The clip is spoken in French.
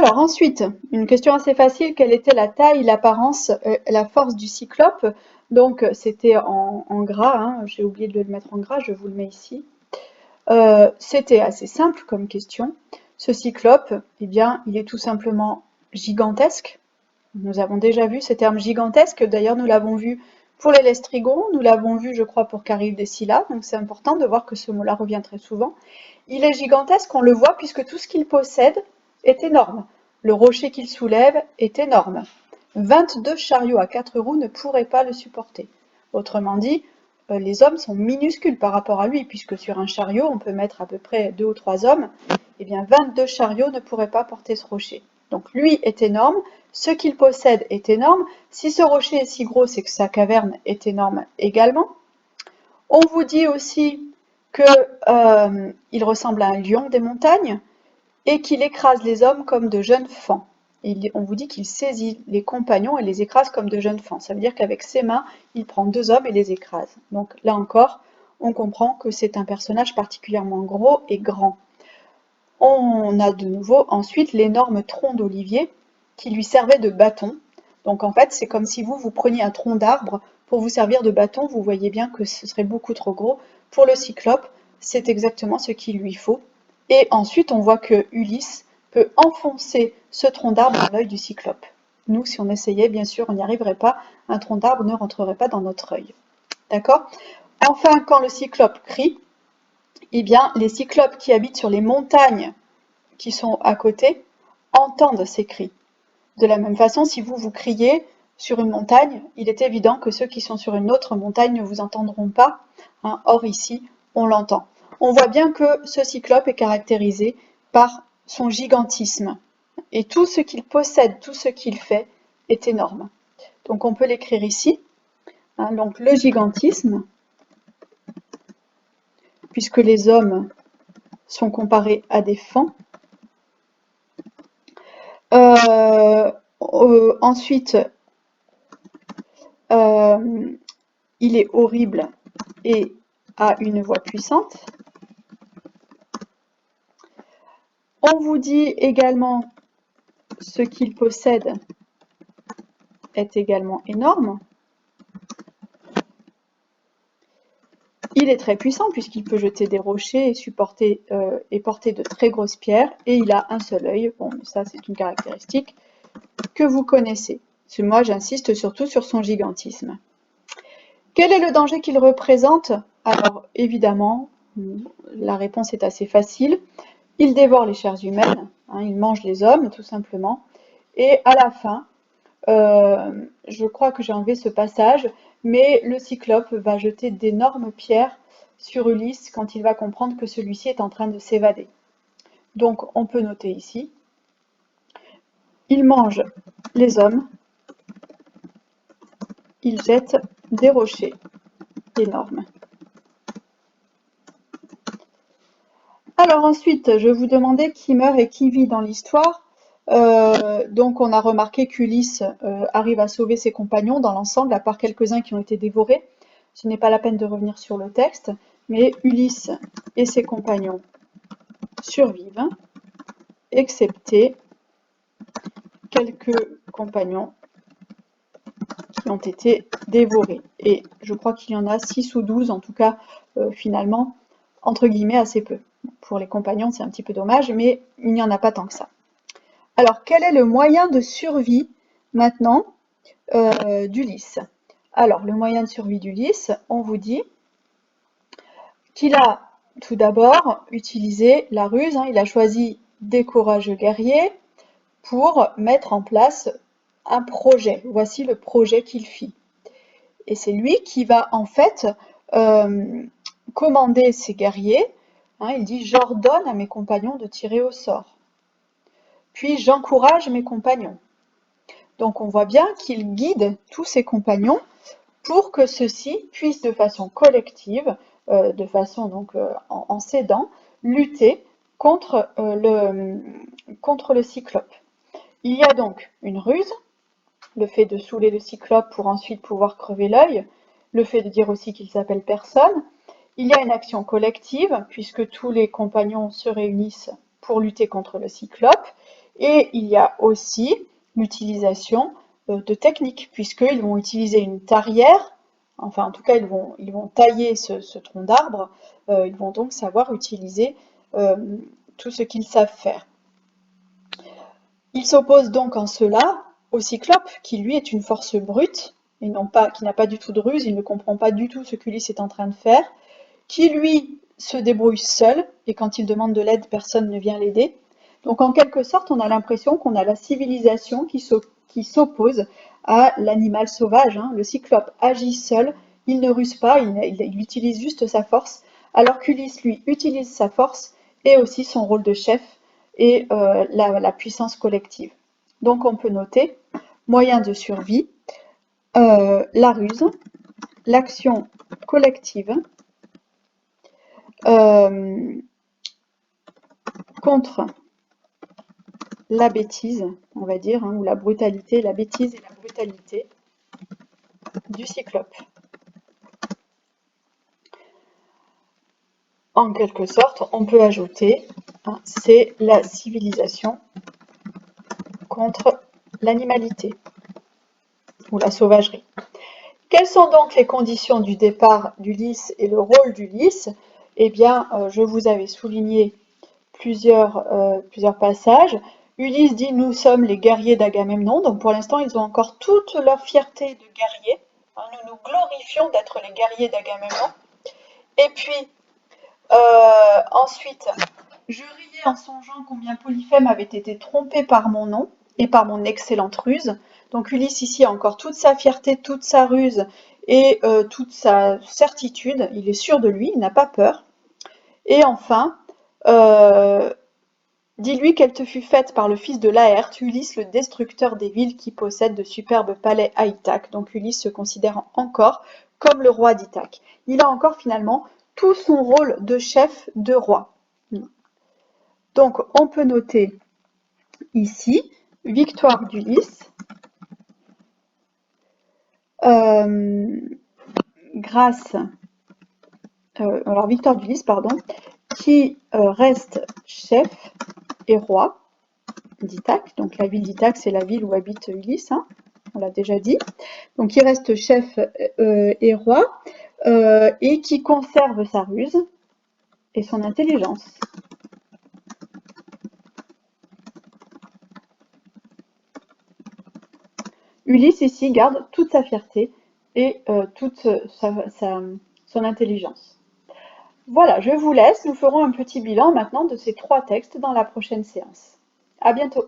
Alors ensuite, une question assez facile, quelle était la taille, l'apparence, la force du cyclope? Donc c'était en gras, hein, j'ai oublié de le mettre en gras, je vous le mets ici. C'était assez simple comme question. Ce cyclope, eh bien, il est tout simplement gigantesque. Nous avons déjà vu ce terme gigantesque, d'ailleurs nous l'avons vu pour les lestrigons, nous l'avons vu je crois pour Charybdis et Scylla, donc c'est important de voir que ce mot-là revient très souvent. Il est gigantesque, on le voit puisque tout ce qu'il possède est énorme. Le rocher qu'il soulève est énorme. 22 chariots à 4 roues ne pourraient pas le supporter. Autrement dit, les hommes sont minuscules par rapport à lui, puisque sur un chariot, on peut mettre à peu près 2 ou 3 hommes. Eh bien, 22 chariots ne pourraient pas porter ce rocher. Donc lui est énorme, ce qu'il possède est énorme. Si ce rocher est si gros, c'est que sa caverne est énorme également. On vous dit aussi qu'il ressemble à un lion des montagnes et qu'il écrase les hommes comme de jeunes faons. On vous dit qu'il saisit les compagnons et les écrase comme de jeunes faons. Ça veut dire qu'avec ses mains, il prend 2 hommes et les écrase. Donc là encore, on comprend que c'est un personnage particulièrement gros et grand. On a de nouveau ensuite l'énorme tronc d'olivier qui lui servait de bâton. Donc en fait, c'est comme si vous preniez un tronc d'arbre pour vous servir de bâton. Vous voyez bien que ce serait beaucoup trop gros. Pour le cyclope, c'est exactement ce qu'il lui faut. Et ensuite, on voit que Ulysse peut enfoncer ce tronc d'arbre dans l'œil du cyclope. Nous, si on essayait, bien sûr, on n'y arriverait pas. Un tronc d'arbre ne rentrerait pas dans notre œil. D'accord? Enfin, quand le cyclope crie, eh bien, les cyclopes qui habitent sur les montagnes qui sont à côté entendent ces cris. De la même façon, si vous criez sur une montagne, il est évident que ceux qui sont sur une autre montagne ne vous entendront pas. Hein. Or ici, on l'entend. On voit bien que ce cyclope est caractérisé par son gigantisme. Et tout ce qu'il possède, tout ce qu'il fait est énorme. Donc on peut l'écrire ici. Hein, donc le gigantisme, puisque les hommes sont comparés à des faons. Ensuite, il est horrible et a une voix puissante. On vous dit également ce qu'il possède est également énorme. Il est très puissant puisqu'il peut jeter des rochers et porter de très grosses pierres, et il a un seul œil. Bon, ça c'est une caractéristique que vous connaissez. Moi j'insiste surtout sur son gigantisme. Quel est le danger qu'il représente? Alors évidemment, la réponse est assez facile. Il dévore les chairs humaines, hein, il mange les hommes tout simplement. Et à la fin, je crois que j'ai enlevé ce passage, mais le cyclope va jeter d'énormes pierres sur Ulysse quand il va comprendre que celui-ci est en train de s'évader. Donc on peut noter ici, il mange les hommes, il jette des rochers énormes. Alors ensuite, je vous demandais qui meurt et qui vit dans l'histoire. Donc on a remarqué qu'Ulysse arrive à sauver ses compagnons dans l'ensemble, à part quelques-uns qui ont été dévorés. Ce n'est pas la peine de revenir sur le texte, mais Ulysse et ses compagnons survivent, excepté quelques compagnons qui ont été dévorés. Et je crois qu'il y en a 6 ou 12, en tout cas, finalement, entre guillemets, assez peu. Pour les compagnons, c'est un petit peu dommage, mais il n'y en a pas tant que ça. Alors, quel est le moyen de survie, maintenant, d'Ulysse? Alors, le moyen de survie d'Ulysse, on vous dit qu'il a tout d'abord utilisé la ruse, hein, il a choisi des courageux guerriers pour mettre en place un projet. Voici le projet qu'il fit. Et c'est lui qui va en fait commander ses guerriers. Hein, il dit « J'ordonne à mes compagnons de tirer au sort. Puis j'encourage mes compagnons. » Donc on voit bien qu'il guide tous ses compagnons pour que ceux-ci puissent de façon collective, de façon donc en s'aidant, lutter contre le cyclope. Il y a donc une ruse, le fait de saouler le cyclope pour ensuite pouvoir crever l'œil, le fait de dire aussi qu'il s'appelle personne. Il y a une action collective, puisque tous les compagnons se réunissent pour lutter contre le cyclope. Et il y a aussi l'utilisation de techniques, puisqu'ils vont utiliser une tarière, enfin en tout cas ils vont tailler ce tronc d'arbre, ils vont donc savoir utiliser tout ce qu'ils savent faire. Ils s'opposent donc en cela au Cyclope, qui lui est une force brute, et qui n'a pas du tout de ruse, il ne comprend pas du tout ce qu'Ulysse est en train de faire, qui lui se débrouille seul, et quand il demande de l'aide, personne ne vient l'aider. Donc en quelque sorte, on a l'impression qu'on a la civilisation qui s'oppose à l'animal sauvage, hein. Le Cyclope agit seul, il ne ruse pas, il utilise juste sa force, alors qu'Ulysse, lui, utilise sa force et aussi son rôle de chef et la puissance collective. Donc on peut noter moyen de survie, la ruse, l'action collective, contre la bêtise, on va dire, hein, ou la brutalité, la bêtise et la brutalité du Cyclope. En quelque sorte, on peut ajouter, hein, c'est la civilisation contre l'animalité ou la sauvagerie. Quelles sont donc les conditions du départ d'Ulysse et le rôle d'Ulysse? Eh bien, je vous avais souligné plusieurs passages. Ulysse dit « Nous sommes les guerriers d'Agamemnon ». Donc pour l'instant, ils ont encore toute leur fierté de guerriers. Hein, nous nous glorifions d'être les guerriers d'Agamemnon. Et puis, ensuite, je riais en songeant combien Polyphème avait été trompé par mon nom et par mon excellente ruse. Donc Ulysse ici a encore toute sa fierté, toute sa ruse et toute sa certitude. Il est sûr de lui, il n'a pas peur. Et enfin, dis-lui qu'elle te fut faite par le fils de Laërte, Ulysse le destructeur des villes qui possède de superbes palais à Ithaque. Donc Ulysse se considère encore comme le roi d'Ithaque. Il a encore finalement tout son rôle de chef de roi. Donc on peut noter ici victoire d'Ulysse grâce alors victoire d'Ulysse pardon qui reste chef et roi d'Ithaque. Donc la ville d'Ithaque, c'est la ville où habite Ulysse, hein, on l'a déjà dit. Donc il reste chef et roi et qui conserve sa ruse et son intelligence. Ulysse ici garde toute sa fierté et toute son intelligence. Voilà, je vous laisse. Nous ferons un petit bilan maintenant de ces 3 textes dans la prochaine séance. À bientôt.